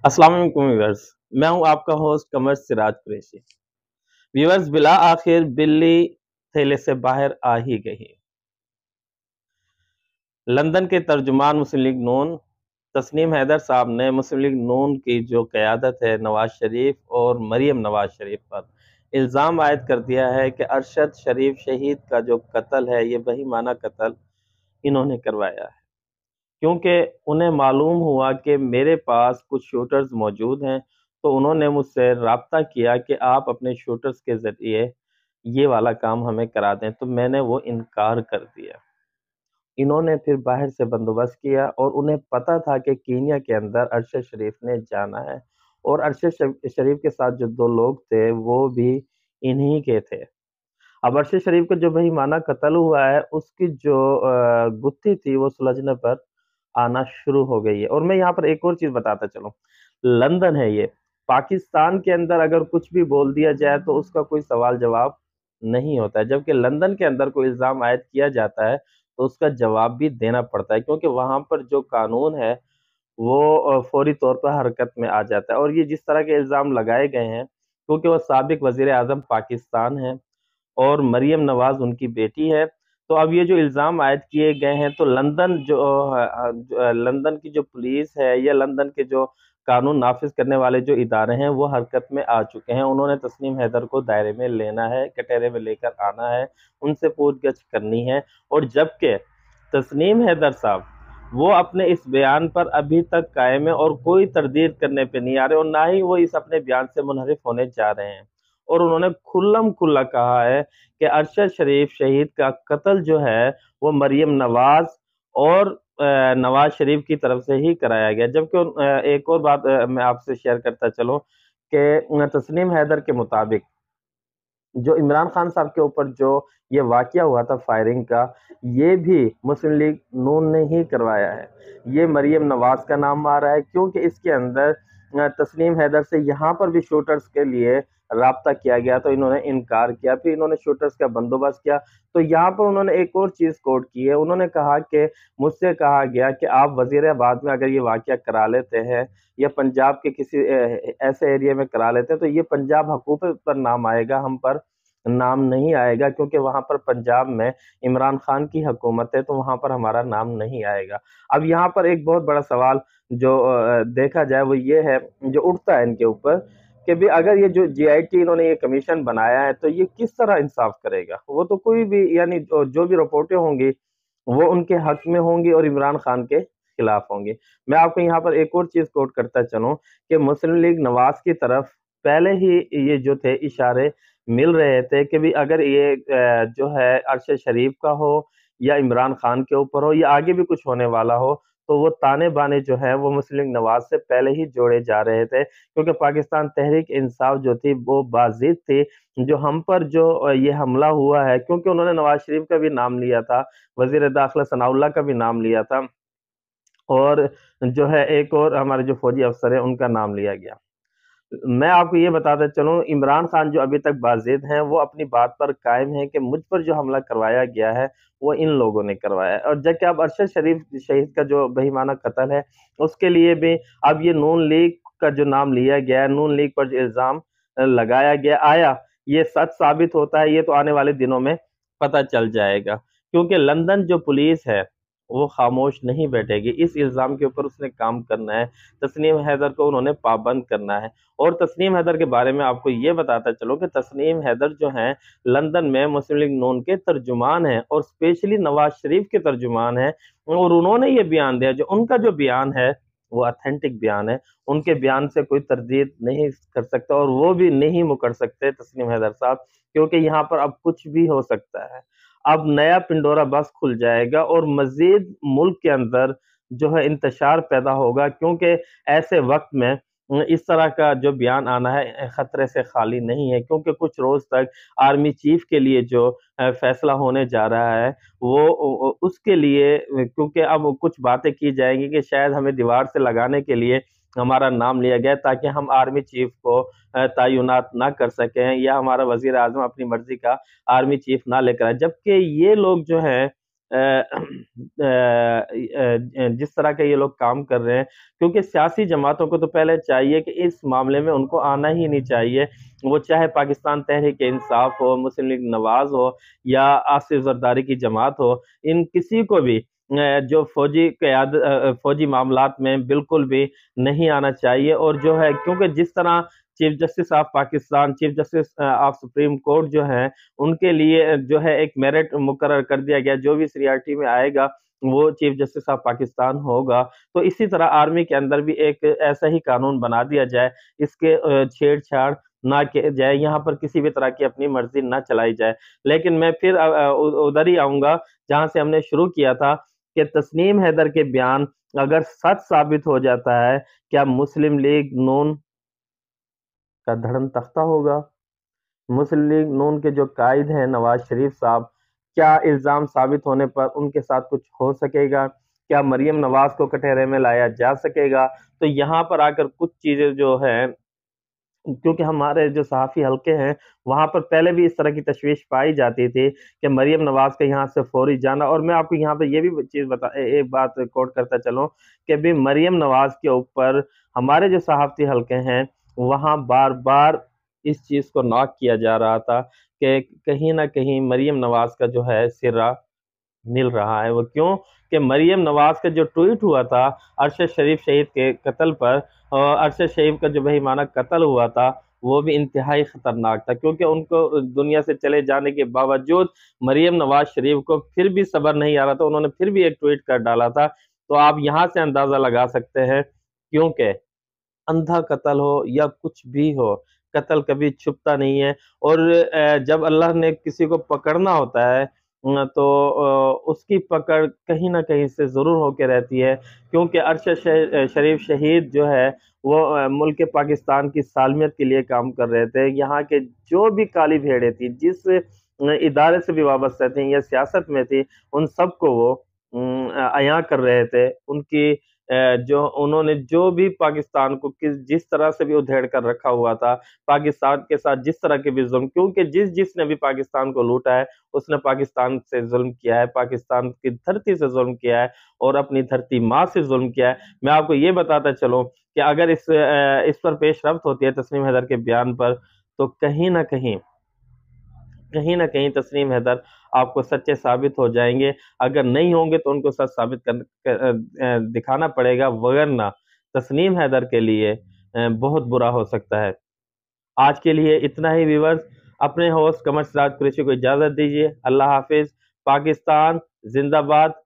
अस्सलाम वालेकुम व्यूअर्स। मैं हूं आपका होस्ट कमर सिराज कुरैशी। व्यूअर्स, बिला आखिर बिल्ली थैले से बाहर आ ही गई। लंदन के तर्जुमान मुस्लिम लीग नून तस्नीम हैदर साहब ने मुस्लिम लीग नून की जो क़यादत है नवाज शरीफ और मरियम नवाज शरीफ पर इल्ज़ाम आयद कर दिया है कि अरशद शरीफ शहीद का जो कत्ल है ये बहीमाना कत्ल इन्होंने करवाया है, क्योंकि उन्हें मालूम हुआ कि मेरे पास कुछ शूटर्स मौजूद हैं। तो उन्होंने मुझसे राब्ता किया कि आप अपने शूटर्स के ज़रिए ये वाला काम हमें करा दें, तो मैंने वो इनकार कर दिया। इन्होंने फिर बाहर से बंदोबस्त किया और उन्हें पता था कि कीनिया के अंदर अरशद शरीफ ने जाना है, और अरशद शरीफ के साथ जो 2 लोग थे वो भी इन्हीं के थे। अब अरशद शरीफ का जो बहीमाना कत्ल हुआ है उसकी जो गुत्थी थी वो सुलझने पर आना शुरू हो गई है। और मैं यहाँ पर एक और चीज़ बताता चलूँ, लंदन है ये, पाकिस्तान के अंदर अगर कुछ भी बोल दिया जाए तो उसका कोई सवाल जवाब नहीं होता है, जबकि लंदन के अंदर कोई इल्ज़ाम आयद किया जाता है तो उसका जवाब भी देना पड़ता है, क्योंकि वहाँ पर जो कानून है वो फौरी तौर पर हरकत में आ जाता है। और ये जिस तरह के इल्ज़ाम लगाए गए हैं, क्योंकि वो साबिक वज़ीर-ए-आज़म पाकिस्तान हैं और मरियम नवाज़ उनकी बेटी है। तो अब ये जो इल्ज़ाम आयद किए गए हैं, तो लंदन लंदन की जो पुलिस है या लंदन के जो कानून नाफ़िज़ करने वाले जो इदारे हैं वो हरकत में आ चुके हैं। उन्होंने तस्नीम हैदर को दायरे में लेना है, कटहरे में लेकर आना है, उनसे पूछगछ करनी है। और जबकि तस्नीम हैदर साहब वो अपने इस बयान पर अभी तक कायम है और कोई तरदीद करने पे नहीं आ रहे, और ना ही वो इस अपने बयान से मुनहरिफ होने जा रहे हैं। और उन्होंने खुल्लम खुल्ला कहा है कि अरशद शरीफ शहीद का कत्ल जो है वो मरियम नवाज और नवाज शरीफ की तरफ से ही कराया गया। जबकि एक और बात मैं आपसे शेयर करता चलूं कि तस्नीम हैदर के मुताबिक जो इमरान खान साहब के ऊपर जो ये वाकया हुआ था फायरिंग का, ये भी मुस्लिम लीग नून ने ही करवाया है। ये मरियम नवाज का नाम आ रहा है, क्योंकि इसके अंदर तस्नीम हैदर से यहाँ पर भी शूटर्स के लिए राब्ता किया गया तो इन्होंने इनकार किया, फिर इन्होंने शूटर्स का बंदोबस्त किया। तो यहाँ पर उन्होंने एक और चीज़ कोट की है, उन्होंने कहा कि मुझसे कहा गया कि आप वज़ीराबाद में अगर ये वाकया करा लेते हैं या पंजाब के किसी ऐसे एरिया में करा लेते हैं तो ये पंजाब हुकूमत पर नाम आएगा, हम पर नाम नहीं आएगा, क्योंकि वहां पर पंजाब में इमरान खान की हुकूमत है, तो वहां पर हमारा नाम नहीं आएगा। अब यहाँ पर एक बहुत बड़ा सवाल जो देखा जाए वो ये है, जो उठता है इनके ऊपर, कि भी अगर ये जो जीआईटी इन्होंने ये कमीशन बनाया है तो ये किस तरह इंसाफ करेगा। वो तो कोई भी यानी जो भी रिपोर्टें होंगी वो उनके हक में होंगी और इमरान खान के खिलाफ होंगी। मैं आपको यहाँ पर एक और चीज कोट करता चलूं कि मुस्लिम लीग नवाज की तरफ पहले ही ये जो थे इशारे मिल रहे थे कि भी अगर ये जो है अरशद शरीफ का हो या इमरान खान के ऊपर हो या आगे भी कुछ होने वाला हो, तो वो ताने बाने जो है वो मुस्लिम लीग नवाज से पहले ही जोड़े जा रहे थे, क्योंकि पाकिस्तान तहरीक इंसाफ जो थी वो बाजिद थी। जो हम पर जो ये हमला हुआ है, क्योंकि उन्होंने नवाज शरीफ का भी नाम लिया था, वजीर दाखिला सनाउल्लाह का भी नाम लिया था, और जो है एक और हमारे जो फौजी अफसर है उनका नाम लिया गया। मैं आपको ये बताता चलूं, इमरान खान जो अभी तक बाजिद हैं वो अपनी बात पर कायम है कि मुझ पर जो हमला करवाया गया है वो इन लोगों ने करवाया है। और जबकि अब अरशद शरीफ शहीद का जो बहीमाना कत्ल है उसके लिए भी अब ये नून लीग का जो नाम लिया गया है, नून लीग पर जो इल्जाम लगाया गया, आया ये सच साबित होता है ये तो आने वाले दिनों में पता चल जाएगा, क्योंकि लंदन जो पुलिस है वो खामोश नहीं बैठेगी। इस इल्जाम के ऊपर उसने काम करना है, तस्नीम हैदर को उन्होंने पाबंद करना है। और तस्नीम हैदर के बारे में आपको ये बताता चलो कि तस्नीम हैदर जो हैं लंदन में मुस्लिम लीग नून के तर्जुमान हैं और स्पेशली नवाज शरीफ के तर्जुमान हैं, और उन्होंने ये बयान दिया, जो उनका जो बयान है वो ऑथेंटिक बयान है, उनके बयान से कोई तरदीद नहीं कर सकता और वो भी नहीं मुकर सकते तस्नीम हैदर साहब, क्योंकि यहाँ पर अब कुछ भी हो सकता है। अब नया पिंडोरा बस खुल जाएगा और मजीद मुल्क के अंदर जो है इंतशार पैदा होगा, क्योंकि ऐसे वक्त में इस तरह का जो बयान आना है खतरे से खाली नहीं है, क्योंकि कुछ रोज तक आर्मी चीफ के लिए जो फैसला होने जा रहा है वो उसके लिए, क्योंकि अब कुछ बातें की जाएंगी कि शायद हमें दीवार से लगाने के लिए हमारा नाम लिया गया ताकि हम आर्मी चीफ को तैनात ना कर सकें, या हमारा वजीर आजम अपनी मर्जी का आर्मी चीफ ना लेकर आए। जबकि ये लोग जो हैं جس طرح کے یہ لوگ کام کر رہے ہیں، کیونکہ سیاسی جماعتوں کو تو پہلے چاہیے کہ اس معاملے میں ان کو آنا ہی نہیں چاہیے، وہ چاہے پاکستان تحریک انصاف ہو، مسلم لیگ نواز ہو یا آصف زرداری کی جماعت ہو، ان کسی کو بھی جو فوجی معاملات میں بالکل بھی نہیں آنا چاہیے، اور جو ہے کیونکہ جس طرح chief justice of Pakistan, chief justice of supreme court جو ہیں، ان کے لیے جو ہے ایک میرٹ مقرر کر دیا گیا، جو بھی سریارٹی میں آئے گا وہ چیف جسٹس آف پاکستان ہوگا، تو اسی طرح آرمی کے اندر بھی ایک ایسا ہی قانون بنا دیا جائے، اس کے چھیڑ چھاڑ نہ کیا جائے، یہاں پر کسی بھی طرح کی اپنی مرضی نہ چلائی جائے۔ لیکن میں پھر ادھر ہی آؤں گا جہاں سے ہم نے شروع کیا تھا کہ تسنیم حیدر کے بیان اگر سچ ثابت ہو جاتا ہے، کیا مسلم لیگ نون کا دھڑم تختہ ہوگا؟ مسلم لیگ نون کے جو قائد ہیں نواز شریف صاحب، کیا الزام ثابت ہونے پر ان کے ساتھ کچھ ہو سکے گا؟ کیا مریم نواز کو کٹہرے میں لایا جا سکے گا؟ تو یہاں پر آ کر کچھ چیزیں جو ہیں، کیونکہ ہمارے جو صحافی حلقے ہیں وہاں پر پہلے بھی اس طرح کی تشویش پائی جاتی تھی کہ مریم نواز کا یہاں سے فوری جانا، اور میں آپ کو یہاں پہ یہ بھی چیز ایک بات کوٹ کرتا چلوں کہ بھی مریم نواز کے اوپر ہمارے جو صحافتی حلقے ہیں وہاں بار بار اس چیز کو نوٹ کیا جا رہا تھا کہ کہیں نہ کہیں مریم نواز کا جو ہے سرہ مل رہا ہے۔ وہ کیوں کہ مریم نواز کا جو ٹویٹ ہوا تھا ارشد شریف شہید کے قتل پر، اور ارشد شریف کا جو بہیمانہ قتل ہوا تھا وہ بھی انتہائی خطرناک تھا، کیونکہ ان کو دنیا سے چلے جانے کے باوجود مریم نواز شریف کو پھر بھی صبر نہیں آ رہا تھا، انہوں نے پھر بھی ایک ٹویٹ کر ڈالا تھا۔ تو آپ یہاں سے اندازہ لگا سکتے ہیں، کیونکہ اندھا قتل ہو یا کچھ بھی ہو، قتل کبھی چھپتا نہیں ہے، اور جب اللہ نے کسی کو پکڑنا ہوتا ہے تو اس کی پکڑ کہیں نہ کہیں سے ضرور ہو کے رہتی ہے، کیونکہ ارشد شریف شہید جو ہے وہ ملک پاکستان کی سالمیت کے لیے کام کر رہے تھے، یہاں کے جو بھی کالی بھیڑیں تھیں، جس ادارے سے بھی وابستہ تھیں یا سیاست میں تھی، ان سب کو وہ عیاں کر رہے تھے، ان کی جو انہوں نے جو بھی پاکستان کو جس طرح سے بھی ادھیڑ کر رکھا ہوا تھا، پاکستان کے ساتھ جس طرح کے بھی ظلم، کیونکہ جس نے بھی پاکستان کو لوٹا ہے اس نے پاکستان سے ظلم کیا ہے، پاکستان کی دھرتی سے ظلم کیا ہے، اور اپنی دھرتی ماں سے ظلم کیا ہے۔ میں آپ کو یہ بتاتا چلوں کہ اگر اس پر پیش رفت ہوتی ہے تسنیم حیدر کے بیان پر، تو کہیں نہ کہیں تسنیم حیدر آپ کو سچے ثابت ہو جائیں گے، اگر نہیں ہوں گے تو ان کو سچ ثابت دکھانا پڑے گا، ورنہ تسنیم حیدر کے لیے بہت برا ہو سکتا ہے۔ آج کے لیے اتنا ہی ویورز، اپنے ہوسٹ قمر سراج قریشی کو اجازت دیجیے۔ اللہ حافظ۔ پاکستان زندہ باد۔